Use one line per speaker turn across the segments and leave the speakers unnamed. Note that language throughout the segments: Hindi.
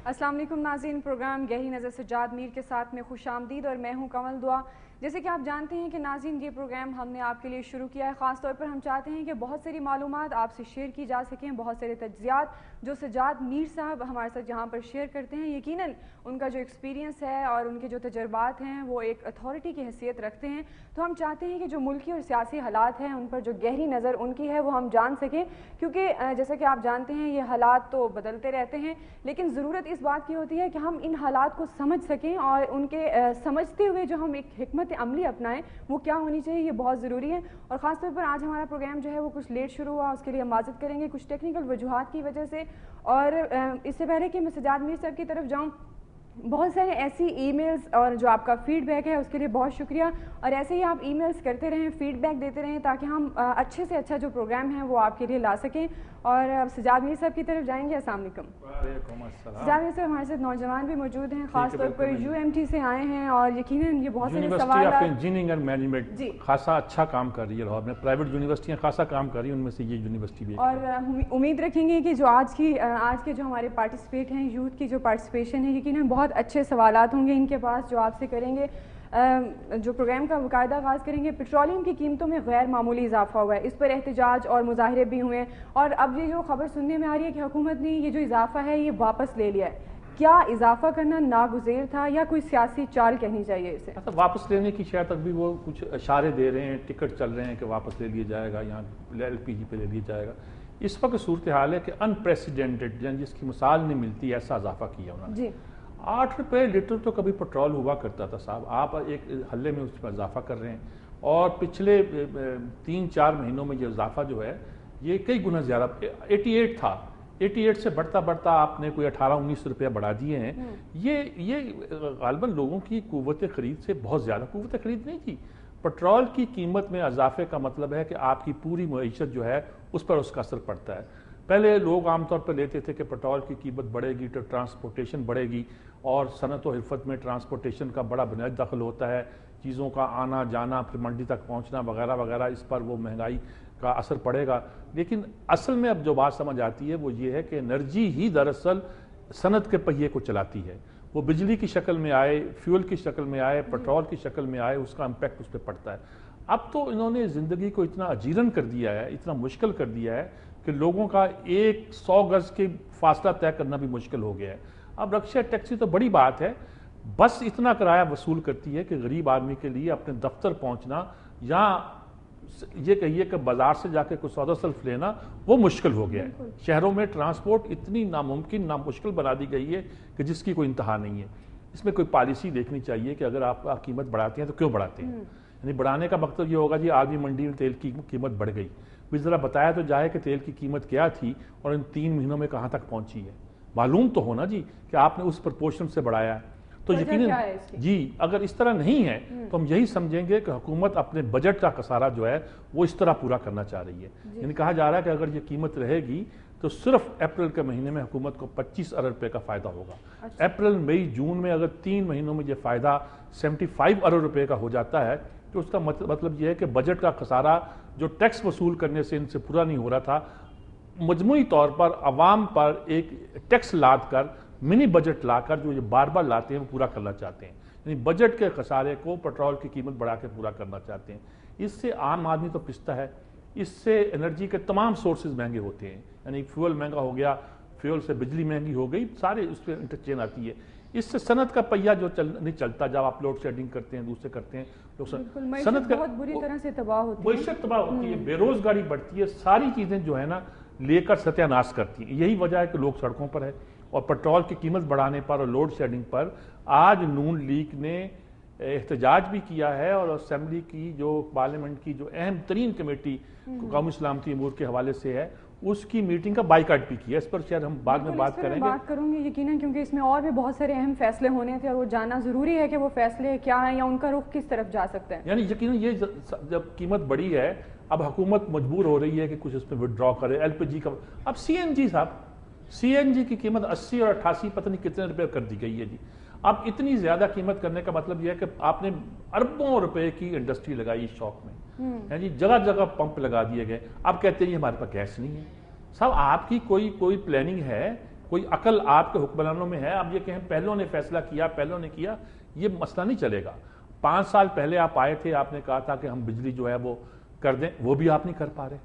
अस्सलाम वालेकुम नाज़रीन, प्रोग्राम गहरी नज़र सज्जाद मीर के साथ में खुशामदीद और मैं हूँ कमल दुआ। जैसे कि आप जानते हैं कि नाज़रीन ये प्रोग्राम हमने आपके लिए शुरू किया है। ख़ास तौर पर हम चाहते हैं कि बहुत सारी मालूमात आपसे शेयर की जा सकें, बहुत सारे तज्ज़ियात जो सज्जाद मीर साहब हमारे साथ जहाँ पर शेयर करते हैं, यकीनन उनका जो एक्सपीरियंस है और उनके जो तजर्बात हैं वो एक अथॉरिटी की हैसियत रखते हैं। तो हम चाहते हैं कि जो मुल्की और सियासी हालात हैं उन पर जो गहरी नज़र उनकी है वो हम जान सकें, क्योंकि जैसा कि आप जानते हैं ये हालात तो बदलते रहते हैं, लेकिन ज़रूरत इस बात की होती है कि हम इन हालात को समझ सकें और उनके समझते हुए जो हम एक हिकमत अमली अपनाएं वो क्या होनी चाहिए, ये बहुत ज़रूरी है। और ख़ास तौर पर आज हमारा प्रोग्राम जो है वो कुछ लेट शुरू हुआ, उसके लिए हम माज़रत करेंगे कुछ टेक्निकल वजूहात की वजह से। और इससे पहले कि मैं सज्जाद मीर साहब की तरफ जाऊँ, बहुत सारे ऐसी ईमेल्स और जो आपका फीडबैक है उसके लिए बहुत शुक्रिया, और ऐसे ही आप ईमेल्स करते रहें, फीडबैक देते रहें ताकि हम अच्छे से अच्छा जो प्रोग्राम है वो आपके लिए ला सकें। और अब सज्जाद मीर साहब की तरफ जाएंगे। अस्सलाम वालेकुम। सज्जाद मीर साहब हमारे साथ नौजवान भी मौजूद हैं, खास तौर पर UMT से आए हैं और यकीनन ये बहुत सारे सवाल
इंजीनियरिंग एंड मैनेजमेंट खासा अच्छा काम कर रही है लाहौर में, प्राइवेट यूनिवर्सिटियाँ खासा काम कर रही हैं, उनमें से ये यूनिवर्सिटी भी।
और उम्मीद रखेंगे कि जो आज के जो हमारे पार्टिसिपेट हैं, यूथ की जो पार्टिसिपेशन है, यकीनन बहुत अच्छे सवालात होंगे इनके पास जो आपसे करेंगे। जो प्रोग्राम का बाकायदा आगाज़ करेंगे, पेट्रोलियम की कीमतों में गैर मामूली इजाफा हुआ है, इस पर एहतजाज और मुजाहरे भी हुए हैं, और अब ये जो खबर सुनने में आ रही है कि हुकूमत ने ये जो इजाफा है ये वापस ले लिया है। क्या इजाफा करना नागुज़ेर था या कोई सियासी चाल कहनी चाहिए इसे?
अच्छा, वापस लेने की शायद अभी वो कुछ इशारे दे रहे हैं, टिकट चल रहे हैं कि वापस ले लिया जाएगा, यहाँ LPG पे ले लिया जाएगा। इस वक्त सूरत हाल है कि अनप्रेसिडेंटेड जिसकी मिसाल नहीं मिलती ऐसा इजाफा किया उन्होंने जी। 8 रुपये लीटर तो कभी पेट्रोल हुआ करता था साहब, आप एक हल्ले में उस पर इजाफा कर रहे हैं, और पिछले 3-4 महीनों में ये इजाफा जो है ये कई गुना ज़्यादा 88 था, 88 से बढ़ता बढ़ता आपने कोई 18-19 रुपया बढ़ा दिए हैं। ये गालिबन लोगों की कुव्वत खरीद से बहुत ज़्यादा कुव्वत खरीद नहीं थी। पेट्रोल की कीमत में इजाफे का मतलब है कि आपकी पूरी मईशत जो है उस पर उसका असर पड़ता है। पहले लोग आमतौर पर लेते थे कि पेट्रोल की कीमत बढ़ेगी तो ट्रांसपोर्टेशन बढ़ेगी, और सनत और हिरफत में ट्रांसपोर्टेशन का बड़ा बुनियादी दखल होता है, चीज़ों का आना जाना फिर मंडी तक पहुंचना वगैरह वगैरह, इस पर वो महंगाई का असर पड़ेगा। लेकिन असल में अब जो बात समझ आती है वो ये है कि एनर्जी ही दरअसल सनत के पहिए को चलाती है। वो बिजली की शक्ल में आए, फ्यूल की शक्ल में आए, पेट्रोल की शक्ल में आए, उसका इम्पैक्ट उस पर पड़ता है। अब तो इन्होंने ज़िंदगी को इतना अजीरन कर दिया है, इतना मुश्किल कर दिया है कि लोगों का 100 गज के फासला तय करना भी मुश्किल हो गया है। अब रिक्शा टैक्सी तो बड़ी बात है, बस इतना किराया वसूल करती है कि गरीब आदमी के लिए अपने दफ्तर पहुंचना या ये कहिए कि बाजार से जाके कुछ सौदा सल्फ लेना वो मुश्किल हो गया है। शहरों में ट्रांसपोर्ट इतनी नामुमकिन नामुश्किल बना दी गई है कि जिसकी कोई इंतहा नहीं है। इसमें कोई पॉलिसी देखनी चाहिए कि अगर आप कीमत बढ़ाते हैं तो क्यों बढ़ाते हैं। यानी बढ़ाने का मकसद ये होगा जी आदमी मंडी में तेल की कीमत बढ़ गई, भी ज़रा बताया तो जाए कि तेल की कीमत क्या थी और इन 3 महीनों में कहाँ तक पहुंची है। मालूम तो होना जी कि आपने उस प्रपोर्शन से बढ़ाया है। तो यकीनन जी अगर इस तरह नहीं है तो हम यही समझेंगे कि हुकूमत अपने बजट का खसारा जो है वो इस तरह पूरा करना चाह रही है। यानी कहा जा रहा है कि अगर ये कीमत रहेगी तो सिर्फ अप्रैल के महीने में हुकूमत को 25 अरब रुपए का फ़ायदा होगा। अच्छा। अप्रैल मई जून में अगर 3 महीनों में ये फ़ायदा 75 अरब रुपए का हो जाता है तो उसका मतलब ये है कि बजट का खसारा जो टैक्स वसूल करने से इनसे पूरा नहीं हो रहा था, मजमूई तौर पर अवाम पर एक टैक्स लाद कर मिनी बजट लाकर जो ये बार बार लाते हैं वो पूरा करना चाहते हैं। यानी बजट के खसारे को पेट्रोल की कीमत बढ़ा के पूरा करना चाहते हैं। इससे आम आदमी तो पिसता है, इससे एनर्जी के तमाम सोर्सेज महंगे होते हैं। यानी फ्यूल महंगा हो गया, फ्यूल से बिजली महंगी हो गई, सारे उस पर इंटरचेंज आती है। इससे सनत का पहिया जो नहीं चलता, जब आप लोड शेडिंग करते हैं दूसरे करते हैं तो
सनत का बहुत बुरी तरह से तबाह होती है,
मईशत तबाह होती है, बेरोजगारी बढ़ती है, सारी चीजें जो है ना लेकर सत्यानाश करती है। यही वजह है कि लोग सड़कों पर है। और पेट्रोल की कीमत बढ़ाने पर और लोड शेडिंग पर आज नून लीग ने एहतजाज भी किया है, और असेंबली की जो पार्लियामेंट की जो अहम तरीन कमेटी कौमी सलामती अमूर के हवाले से है उसकी मीटिंग का बाइकाट भी किया। इस पर शायद हम बाद में बात
करूंगे यकीनन, क्योंकि इसमें और भी बहुत सारे अहम फैसले होने थे और वो जानना जरूरी है कि वो फैसले क्या हैं या उनका रुख किस तरफ जा सकता है।
यानी यकीनन ये जब कीमत बढ़ी है अब हुकूमत मजबूर हो रही है कि कुछ इसमें विड्रॉ करे। LPG का अब CNG साहब, CNG की कीमत 80 और 88 पता नहीं कितने रुपए कर दी गई है जी। अब इतनी ज्यादा कीमत करने का मतलब यह है कि आपने अरबों रुपए की इंडस्ट्री लगाई इस शौक में, जी जगह जगह पंप लगा दिए गए। अब कहते हैं हमारे पास गैस नहीं है। साहब आपकी कोई प्लानिंग है, कोई अकल आपके हुक्मरानों में है? आप ये कहें पहलों ने फैसला किया, पहलों ने किया, ये मसला नहीं चलेगा। 5 साल पहले आप आए थे, आपने कहा था कि हम बिजली जो है वो कर दें, वो भी आप नहीं कर पा रहे,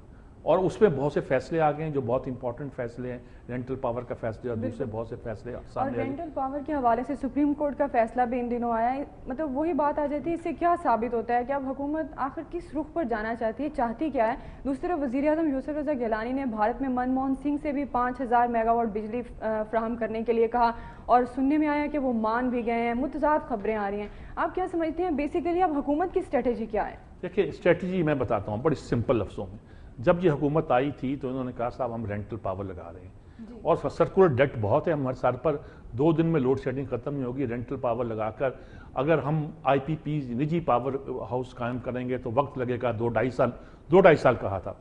और उसमें बहुत से फैसले आ गए हैं जो बहुत इंपॉर्टेंट फैसले हैं, रेंटल पावर का फैसले और दूसरे बहुत से फैसले सामने।
और रेंटल पावर के हवाले से सुप्रीम कोर्ट का फैसला भी इन दिनों आया है, मतलब वही बात आ जाती है, इससे क्या साबित होता है कि अब हुकूमत आखिर किस रुख पर जाना चाहती है, चाहती क्या है? दूसरी तरफ वज़ीर-ए-आज़म यूसुफ रज़ा गिलानी ने भारत में मनमोहन सिंह से भी 5000 मेगावाट बिजली फ्राहम करने के लिए कहा, और सुनने में आया कि वो मान भी गए हैं। मुतज़ाद खबरें आ रही हैं, आप क्या समझते हैं बेसिकली अब हुकूमत की स्ट्रेटेजी क्या है?
देखिए, स्ट्रेटजी मैं बताता हूँ बड़ी सिंपल लफ्ज़ों में। जब ये हुकूमत आई थी तो इन्होंने कहा साहब हम रेंटल पावर लगा रहे हैं, और सर्कुलर डेट बहुत है हमारे सर पर, 2 दिन में लोड शेडिंग खत्म नहीं होगी। रेंटल पावर लगाकर अगर हम IPP निजी पावर हाउस कायम करेंगे तो वक्त लगेगा 2-2.5 साल कहा था।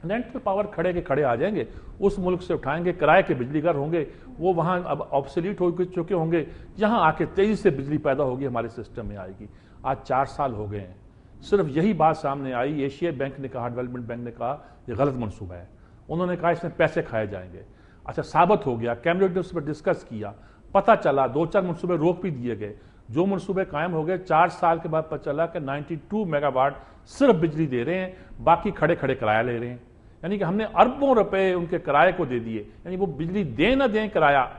रेंटल पावर खड़े के खड़े आ जाएंगे, उस मुल्क से उठाएंगे, किराए के बिजली घर होंगे, वो वहाँ अब ऑब्सोलीट हो चुके होंगे, यहाँ आके तेजी से बिजली पैदा होगी, हमारे सिस्टम में आएगी। आज 4 साल हो गए हैं, सिर्फ यही बात सामने आई। एशिया बैंक ने कहा, डेवलपमेंट बैंक ने कहा ये गलत मनसूबा है, उन्होंने कहा इसमें पैसे खाए जाएंगे। अच्छा, साबित हो गया, कैबिनेट ने उस पर डिस्कस किया, पता चला 2-4 मनसूबे रोक भी दिए गए, जो मनसूबे कायम हो गए 4 साल के बाद पता चला कि 92 मेगावाट सिर्फ बिजली दे रहे हैं, बाकी खड़े खड़े किराया ले रहे हैं। यानी कि हमने अरबों रुपए उनके किराए को दे दिए, यानी वो बिजली दें ना दें किराया।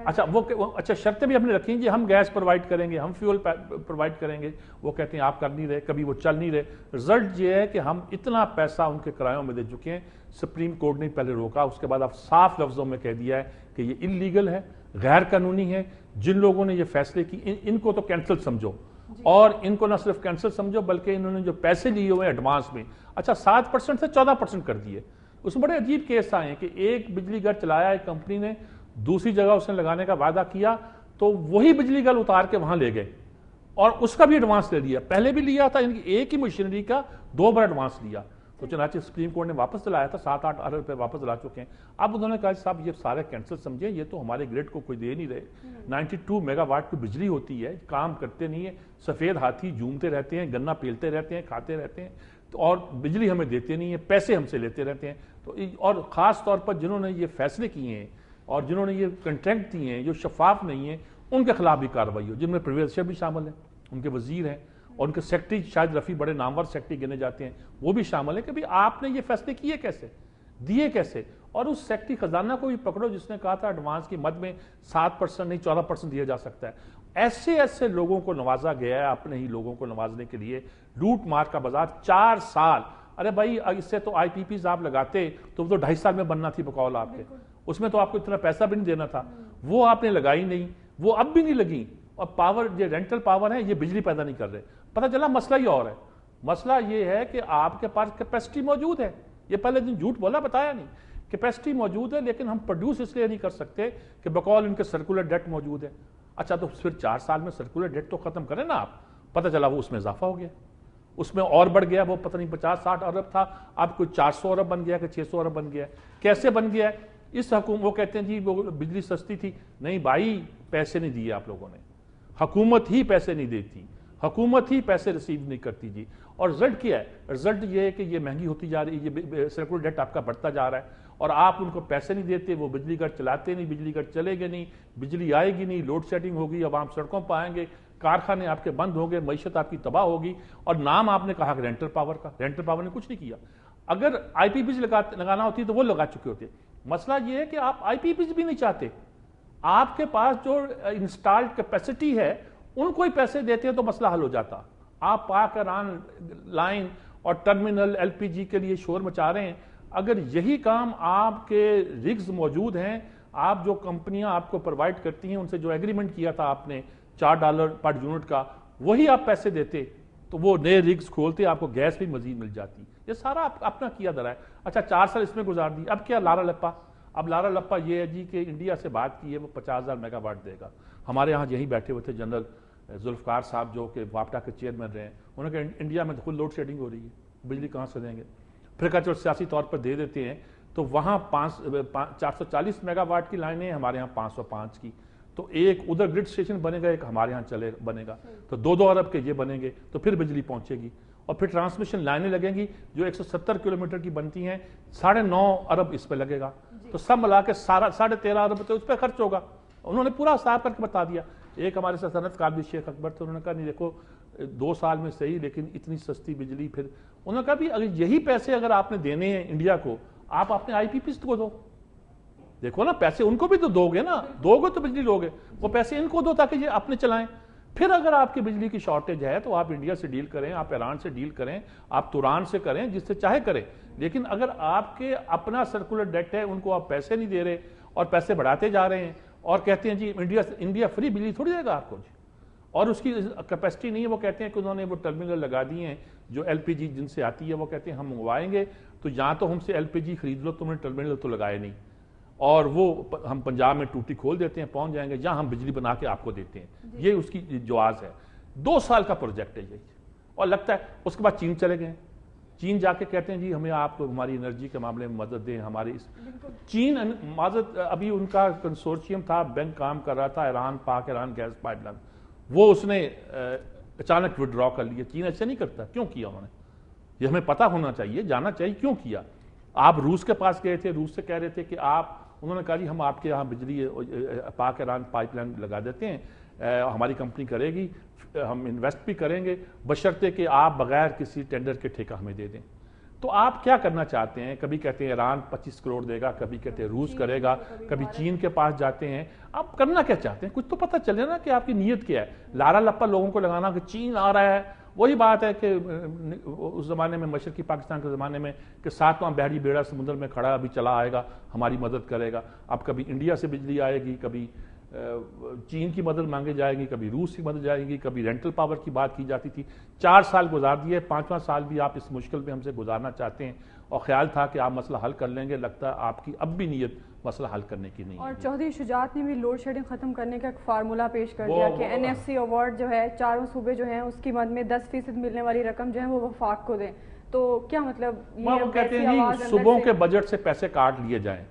अच्छा, शर्तें भी हमने रखी कि हम गैस प्रोवाइड करेंगे, हम फ्यूल प्रोवाइड करेंगे, वो कहते हैं आप कर नहीं रहे, कभी वो चल नहीं रहे। रिजल्ट ये है कि हम इतना पैसा उनके किरायों में दे चुके हैं, सुप्रीम कोर्ट ने पहले रोका, उसके बाद अब साफ लफ्जों में कह दिया है कि ये इलीगल है, गैर कानूनी है। जिन लोगों ने ये फैसले की इनको तो कैंसिल समझो, और इनको ना सिर्फ कैंसिल समझो बल्कि इन्होंने जो पैसे लिए हुए एडवांस में, अच्छा 7% से 14% कर दिए। उसमें बड़े अजीब केस आए कि एक बिजली घर चलाया एक कंपनी ने, दूसरी जगह उसने लगाने का वादा किया तो वही बिजली घर उतार के वहां ले गए और उसका भी एडवांस ले लिया, पहले भी लिया था, यानी एक ही मशीनरी का 2 बार एडवांस लिया। तो चुनाचे सुप्रीम कोर्ट ने वापस दिलाया था, 7-8 अरब रुपए वापस दिला चुके हैं। अब उन्होंने कहा साहब ये सारे कैंसिल समझे, ये तो हमारे ग्रिड को कोई दे नहीं रहे। 92 मेगावाट की बिजली होती है, काम करते नहीं है, सफेद हाथी झूमते रहते हैं, गन्ना पेलते रहते हैं, खाते रहते हैं, तो और बिजली हमें देते नहीं है, पैसे हमसे लेते रहते हैं। तो और खास तौर पर जिन्होंने ये फैसले किए हैं और जिन्होंने ये कंट्रैक्ट दिए हैं जो शफाफ नहीं है, उनके खिलाफ भी कार्रवाई हो, जिनमें परवेज शेख भी शामिल है, उनके वजीर हैं, और उनके सेक्रेटरी शायद रफ़ी बड़े नामवर सेक्रेटरी गिने जाते हैं, वो भी शामिल है कि भाई आपने ये फैसले किए कैसे, दिए कैसे। और उस सेक्रेटरी खजाना को भी पकड़ो जिसने कहा था एडवांस की मद में 7% नहीं 14% दिया जा सकता है। ऐसे ऐसे लोगों को नवाजा गया है, अपने ही लोगों को नवाजने के लिए। लूट मार का बाजार 4 साल, अरे भाई इससे तो IPPs आप लगाते तो 2.5 साल में बनना थी बकौल आपके, उसमें तो आपको इतना पैसा भी नहीं देना था, वो आपने लगाई नहीं, वो अब भी नहीं लगी। और पावर जो रेंटल पावर है ये बिजली पैदा नहीं कर रहे। पता चला मसला ही और है, मसला ये है कि आपके पास कैपेसिटी मौजूद है, ये पहले दिन झूठ बोला, बताया नहीं, कैपेसिटी मौजूद है लेकिन हम प्रोड्यूस इसलिए नहीं कर सकते कि बकौल इनके सर्कुलर डेट मौजूद है। अच्छा, तो फिर 4 साल में सर्कुलर डेट तो खत्म करें ना आप। पता चला वो उसमें इजाफा हो गया, उसमें और बढ़ गया, वो पता नहीं 50-60 अरब था, अब कोई 400 अरब बन गया कि 600 अरब बन गया। कैसे बन गया? इस हुकूमत, वो कहते हैं जी वो बिजली सस्ती थी, नहीं भाई पैसे नहीं दिए आप लोगों ने, हुकूमत ही पैसे नहीं देती, हुकूमत ही पैसे रिसीव नहीं करती जी। और रिजल्ट क्या है? रिजल्ट ये है कि ये महंगी होती जा रही है, ये सर्कुलर डेट आपका बढ़ता जा रहा है, और आप उनको पैसे नहीं देते, वो बिजली घर चलाते नहीं, बिजली घर चलेंगे नहीं, बिजली आएगी नहीं, लोड शेडिंग होगी, अब आप सड़कों पर आएंगे, कारखाने आपके बंद होंगे, मईशत आपकी तबाह होगी। और नाम आपने कहा रेंटल पावर का, रेंटल पावर ने कुछ नहीं किया। अगर IPPs लगाना होती तो वो लगा चुके होते। मसला ये है कि आप IPPs भी नहीं चाहते, आपके पास जो इंस्टॉल्ड कैपेसिटी है उनको ही पैसे देते हैं तो मसला हल हो जाता। आप पाकर आन लाइन और टर्मिनल LPG के लिए शोर मचा रहे हैं। अगर यही काम आपके रिग्स मौजूद हैं, आप जो कंपनियां आपको प्रोवाइड करती हैं उनसे जो एग्रीमेंट किया था आपने $4 पर यूनिट का, वही आप पैसे देते तो वो नए रिग्स खोलते, आपको गैस भी मजीद मिल जाती। ये सारा अपना किया दरा है। अच्छा, 4 साल इसमें गुजार दी, अब क्या लारा लप्पा? अब लारा लप्पा ये है जी कि इंडिया से बात की है, वो 50,000 मेगावाट देगा। हमारे यहाँ यही बैठे हुए थे जनरल जुल्फकार साहब जो कि वापटा के चेयरमैन रहे हैं, उन्होंने कहा इंडिया में खुद लोड शेडिंग हो रही है, बिजली कहाँ से देंगे? फिर कहा चलो सियासी तौर पर दे देते हैं, तो वहाँ 440 मेगावाट की लाइनें, हमारे यहाँ 505 की, तो एक उधर ग्रिड स्टेशन बनेगा, एक हमारे यहाँ बनेगा, तो 2-2 अरब के ये बनेंगे, तो फिर बिजली पहुंचेगी। और फिर ट्रांसमिशन लाइनें लगेंगी जो 170 किलोमीटर की बनती हैं, 9.5 अरब इस पर लगेगा। तो सब मिला के 13.5 अरब तो उस पर खर्च होगा। उन्होंने पूरा हिसाब करके बता दिया। एक हमारे साथ सनतकार भी शेख अकबर थे, उन्होंने कहा नहीं देखो 2 साल में सही, लेकिन इतनी सस्ती बिजली। फिर उन्होंने कहा भी अगर यही पैसे अगर आपने देने हैं इंडिया को, आप अपने IPPs को दो। देखो ना, पैसे उनको भी तो दोगे ना, दोगे तो बिजली दोगे, वो पैसे इनको दो ताकि ये अपने चलाएं। फिर अगर आपकी बिजली की शॉर्टेज है तो आप इंडिया से डील करें, आप ईरान से डील करें, आप तुरान से करें, जिससे चाहे करें। लेकिन अगर आपके अपना सर्कुलर डेट है, उनको आप पैसे नहीं दे रहे और पैसे बढ़ाते जा रहे हैं और कहते हैं जी इंडिया फ्री बिजली थोड़ी देगा आपको जी, और उसकी कैपेसिटी नहीं है। वो कहते हैं कि उन्होंने वो टर्मिनल लगा दिए हैं जो LPG जिनसे आती है, वो कहते हैं हम मंगवाएंगे तो यहाँ तो हमसे LPG खरीद लो, तुमने टर्मिनल तो लगाए नहीं, और वो हम पंजाब में टूटी खोल देते हैं, पहुंच जाएंगे जहां हम बिजली बना के आपको देते हैं। ये उसकी जवाज है। 2 साल का प्रोजेक्ट है ये, और लगता है उसके बाद चीन चले गए। चीन जाके कहते हैं जी हमें आप हमारी एनर्जी के मामले में मदद दें, हमारी चीन मदद। अभी उनका कंसोर्शियम था, बैंक काम कर रहा था, ईरान पाक ईरान गैस पाइपलाइन, वो उसने अचानक विड्रॉ कर लिया। चीन ऐसे नहीं करता, क्यों किया उन्होंने? ये हमें पता होना चाहिए, जानना चाहिए क्यों किया। आप रूस के पास गए थे, रूस से कह रहे थे कि आप, उन्होंने कहा जी हम आपके यहाँ बिजली पाक ईरान पाइपलाइन लगा देते हैं, हमारी कंपनी करेगी, हम इन्वेस्ट भी करेंगे, बशर्ते कि आप बगैर किसी टेंडर के ठेका हमें दे दें। तो आप क्या करना चाहते हैं? कभी कहते हैं ईरान 25 करोड़ देगा, कभी कहते हैं रूस करेगा, कभी चीन के पास जाते हैं। आप करना क्या चाहते हैं? कुछ तो पता चले ना कि आपकी नीयत क्या है। लारा लप्पा लोगों को लगाना कि चीन आ रहा है, वही बात है कि उस जमाने में मशरकी पाकिस्तान के ज़माने में कि 7वां बहरी बेड़ा समुद्र में खड़ा अभी चला आएगा, हमारी मदद करेगा। अब कभी इंडिया से बिजली आएगी, कभी चीन की मदद मांगी जाएगी, कभी रूस की मदद जाएगी, कभी रेंटल पावर की बात की जाती थी। 4 साल गुजार दिए, 5वां साल भी आप इस मुश्किल में हमसे गुजारना चाहते हैं, और ख्याल था कि आप मसला हल कर लेंगे। लगता है आपकी अब भी नीयत मसला हल करने की नहीं है।
और चौधरी शुजात ने भी लोड शेडिंग खत्म करने का एक फार्मूला पेश कर दिया कि NFC अवार्ड जो है 4 सूबे जो हैं उसकी मद में 10% मिलने वाली रकम जो है वो वफाक को दें। तो क्या मतलब
वो कहते हैं जी सूबों के बजट से पैसे काट लिए जाएं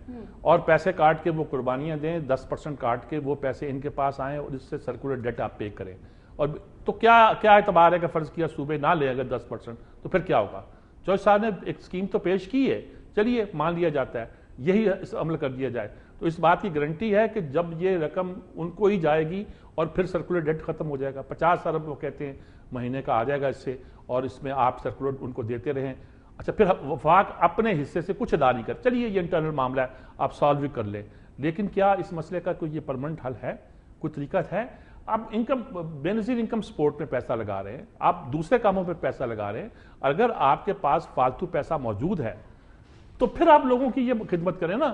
और पैसे काट के वो कुर्बानियां दें, 10% काट के वो पैसे इनके पास आए और इससे सर्कुलर डेट आप पे करें। और तो क्या एतबार है कि फर्ज किया सूबे ना ले अगर 10%, तो फिर क्या होगा? चौधरी साहब ने एक स्कीम तो पेश की है, चलिए मान लिया जाता है, यही इस अमल कर दिया जाए तो इस बात की गारंटी है कि जब ये रकम उनको ही जाएगी और फिर सर्कुलर डेट खत्म हो जाएगा। 50 अरब वो कहते हैं महीने का आ जाएगा इससे, और इसमें आप सर्कुलर उनको देते रहें। अच्छा, फिर वफाक अपने हिस्से से कुछ अदा नहीं कर, चलिए ये इंटरनल मामला है, आप सॉल्व भी कर लें, लेकिन क्या इस मसले का कोई ये परमानेंट हल है? कोई तरीका है? आप इनकम बेनजीर इनकम सपोर्ट में पैसा लगा रहे हैं, आप दूसरे कामों पर पैसा लगा रहे हैं। अगर आपके पास फालतू पैसा मौजूद है तो फिर आप लोगों की ये खिदमत करें ना,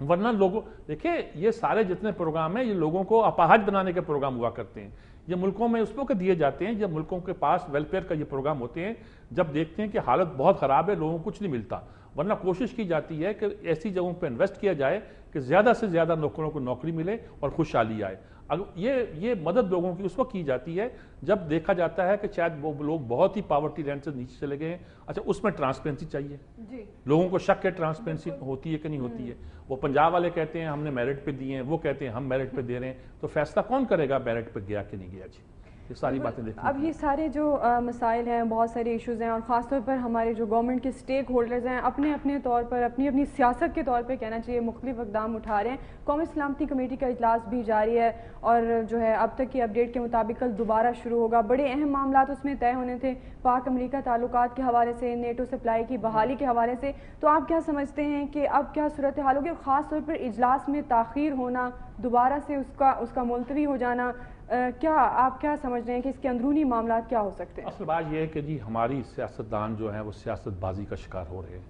वरना लोगों, देखिए ये सारे जितने प्रोग्राम हैं ये लोगों को अपाहज बनाने के प्रोग्राम हुआ करते हैं। ये मुल्कों में उस वक्त दिए जाते हैं जब मुल्कों के पास वेलफेयर का ये प्रोग्राम होते हैं, जब देखते हैं कि हालत बहुत ख़राब है, लोगों को कुछ नहीं मिलता। वरना कोशिश की जाती है कि ऐसी जगहों पर इन्वेस्ट किया जाए कि ज़्यादा से ज़्यादा नौकरों को नौकरी मिले और खुशहाली आए। अगर ये मदद लोगों की उस वक्त की जाती है जब देखा जाता है कि शायद वो लोग बहुत ही पॉवर्टी लाइन से नीचे चले गए हैं। अच्छा, उसमें ट्रांसपेरेंसी चाहिए जी। लोगों को शक है ट्रांसपेरेंसी होती है कि नहीं होती है। वो पंजाब वाले कहते हैं हमने मेरिट पे दिए हैं, वो कहते हैं हम मेरिट पे दे रहे हैं, तो फैसला कौन करेगा मेरिट पे गया कि नहीं गया जी? ये सारी बातें देखिए।
अब ये सारे जो मसाइल हैं, बहुत सारे इश्यूज़ हैं, और ख़ासतौर पर हमारे जो गवर्नमेंट के स्टेक होल्डर्स हैं अपने अपने तौर पर अपनी अपनी सियासत के तौर पर कहना चाहिए मुख्तलिफ इक़दाम उठा रहे हैं। कौमी सलामती कमेटी का इजलास भी जारी है और जो है अब तक की अपडेट के मुताबिक कल दोबारा शुरू होगा। बड़े अहम मामला उसमें तय होने थे, पाक अमरीका ताल्लुकात के हवाले से, नेटो सप्लाई की बहाली के हवाले से। तो आप क्या समझते हैं कि अब क्या सूरत हाल होगी? और ख़ास तौर पर इजलास में ताख़ीर होना, दोबारा से उसका मुलतवी हो जाना, आप क्या समझ रहे हैं कि इसके अंदरूनी मामला क्या हो सकते हैं?
असल बात यह है कि जी हमारी सियासतदान जो हैं वो सियासतबाजी का शिकार हो रहे हैं।